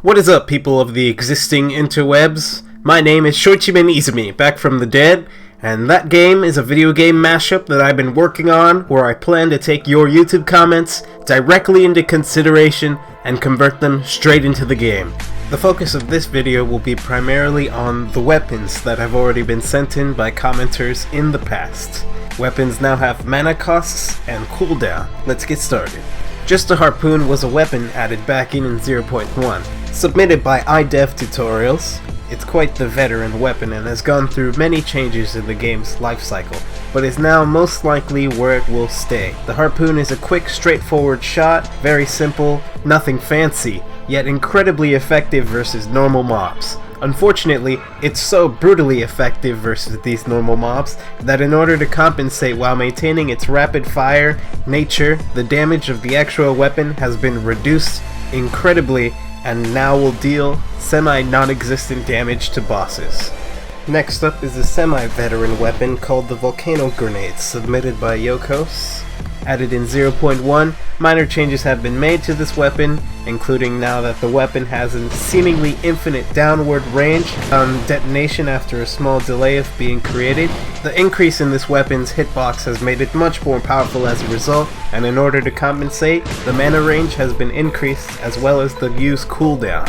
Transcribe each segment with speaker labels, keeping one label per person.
Speaker 1: What is up, people of the existing interwebs? My name is Shoichiben Izumi, back from the dead, and that game is a video game mashup that I've been working on where I plan to take your YouTube comments directly into consideration and convert them straight into the game. The focus of this video will be primarily on the weapons that have already been sent in by commenters in the past. Weapons now have mana costs and cooldown. Let's get started. Just a Harpoon was a weapon added back in 0.1. Submitted by iDev Tutorials, it's quite the veteran weapon and has gone through many changes in the game's lifecycle, but is now most likely where it will stay. The Harpoon is a quick, straightforward shot, very simple, nothing fancy, yet incredibly effective versus normal mobs. Unfortunately, it's so brutally effective versus these normal mobs that in order to compensate while maintaining its rapid fire nature, the damage of the actual weapon has been reduced incredibly and now will deal semi-non-existent damage to bosses. Next up is a semi-veteran weapon called the Volcano Grenade, submitted by Yokos. Added in 0.1, minor changes have been made to this weapon, including now that the weapon has a seemingly infinite downward range on detonation after a small delay of being created. The increase in this weapon's hitbox has made it much more powerful as a result, and in order to compensate, the mana range has been increased as well as the use cooldown.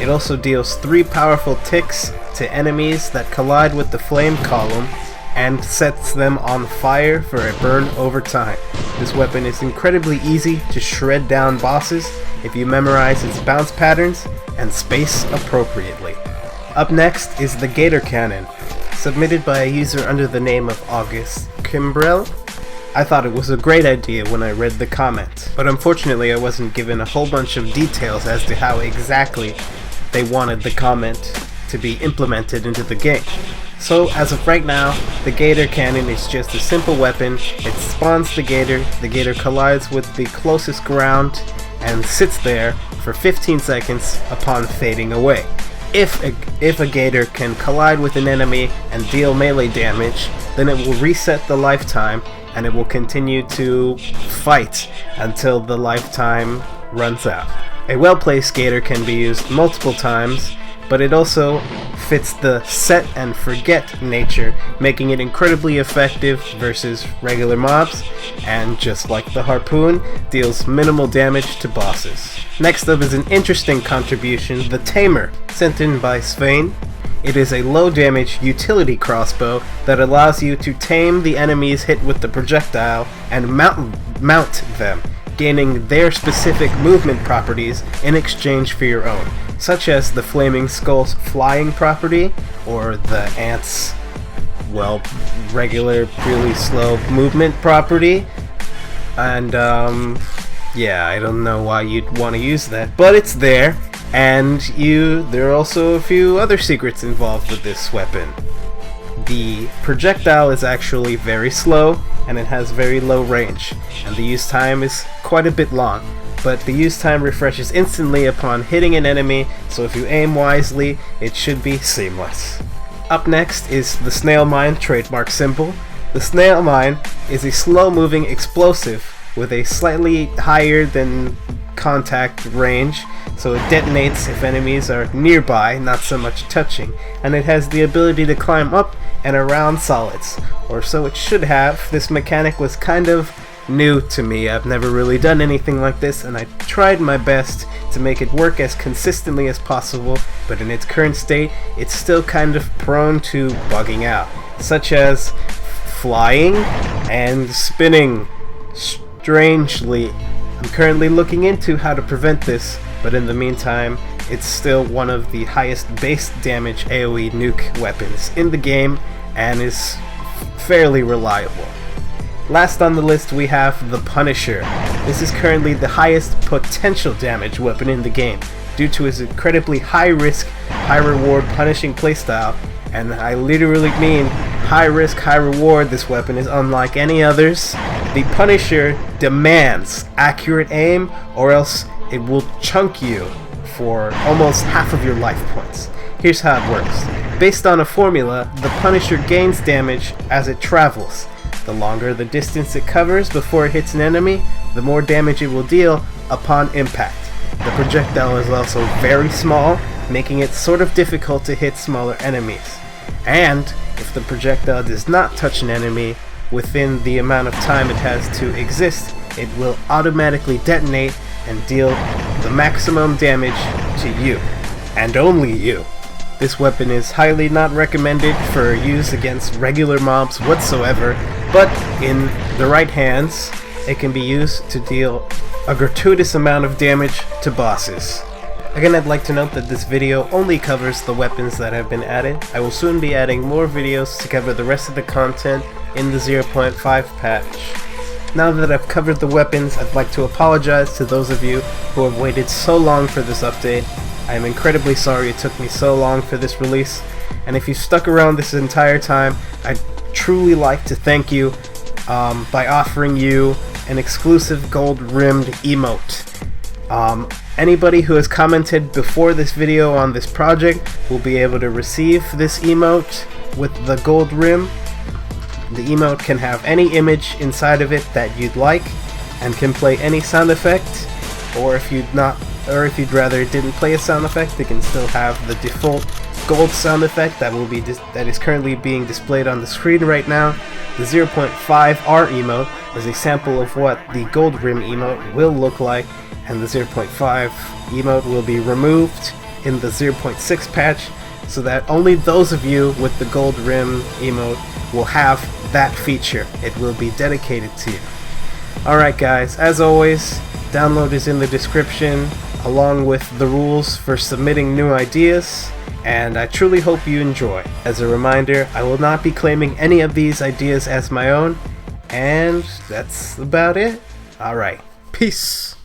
Speaker 1: It also deals 3 powerful ticks to enemies that collide with the flame column, and sets them on fire for a burn over time. This weapon is incredibly easy to shred down bosses if you memorize its bounce patterns and space appropriately. Up next is the Gator Cannon, submitted by a user under the name of August Kimbrell. I thought it was a great idea when I read the comment, but unfortunately I wasn't given a whole bunch of details as to how exactly they wanted the comment to be implemented into the game. So, as of right now, the Gator Cannon is just a simple weapon. It spawns the gator collides with the closest ground, and sits there for 15 seconds upon fading away. If a gator can collide with an enemy and deal melee damage, then it will reset the lifetime, and it will continue to fight until the lifetime runs out. A well-placed gator can be used multiple times, but it also fits the set and forget nature, making it incredibly effective versus regular mobs, and just like the Harpoon, deals minimal damage to bosses. Next up is an interesting contribution, the Tamer, sent in by Svein. It is a low damage utility crossbow that allows you to tame the enemies hit with the projectile and mount them, gaining their specific movement properties in exchange for your own, such as the Flaming Skull's flying property, or the Ant's, regular, really slow movement property. And, yeah, I don't know why you'd want to use that, but it's there, and there are also a few other secrets involved with this weapon. The projectile is actually very slow, and it has very low range, and the use time is quite a bit long, but the use time refreshes instantly upon hitting an enemy, so if you aim wisely, it should be seamless. Up next is the Snail Mine trademark symbol. The Snail Mine is a slow-moving explosive with a slightly higher than contact range, so it detonates if enemies are nearby, not so much touching, and it has the ability to climb up and around solids, or so it should have. This mechanic was kind of new to me. I've never really done anything like this, and I tried my best to make it work as consistently as possible, but in its current state, it's still kind of prone to bugging out, such as flying and spinning strangely. I'm currently looking into how to prevent this, but in the meantime, it's still one of the highest base damage AoE nuke weapons in the game, and is fairly reliable. Last on the list we have the Punisher. This is currently the highest potential damage weapon in the game, due to its incredibly high risk, high reward punishing playstyle, and I literally mean high risk, high reward. This weapon is unlike any others. The Punisher demands accurate aim, or else it will chunk you for almost half of your life points. Here's how it works. Based on a formula, the Punisher gains damage as it travels. The longer the distance it covers before it hits an enemy, the more damage it will deal upon impact. The projectile is also very small, making it sort of difficult to hit smaller enemies. And if the projectile does not touch an enemy within the amount of time it has to exist, it will automatically detonate and deal the maximum damage to you, and only you. This weapon is highly not recommended for use against regular mobs whatsoever, but in the right hands, it can be used to deal a gratuitous amount of damage to bosses. Again, I'd like to note that this video only covers the weapons that have been added. I will soon be adding more videos to cover the rest of the content in the 0.5 patch. Now that I've covered the weapons, I'd like to apologize to those of you who have waited so long for this update. I am incredibly sorry it took me so long for this release, and if you stuck around this entire time, I'd truly like to thank you by offering you an exclusive gold-rimmed emote. Anybody who has commented before this video on this project will be able to receive this emote with the gold rim. The emote can have any image inside of it that you'd like and can play any sound effect, or if you'd rather it didn't play a sound effect, it can still have the default gold sound effect that is currently being displayed on the screen right now. The 0.5R emote is a sample of what the gold rim emote will look like, and the 0.5 emote will be removed in the 0.6 patch so that only those of you with the gold rim emote will have that feature. It will be dedicated to you. Alright guys, as always, download is in the description along with the rules for submitting new ideas, and I truly hope you enjoy. As a reminder, I will not be claiming any of these ideas as my own, and that's about it. Alright, peace!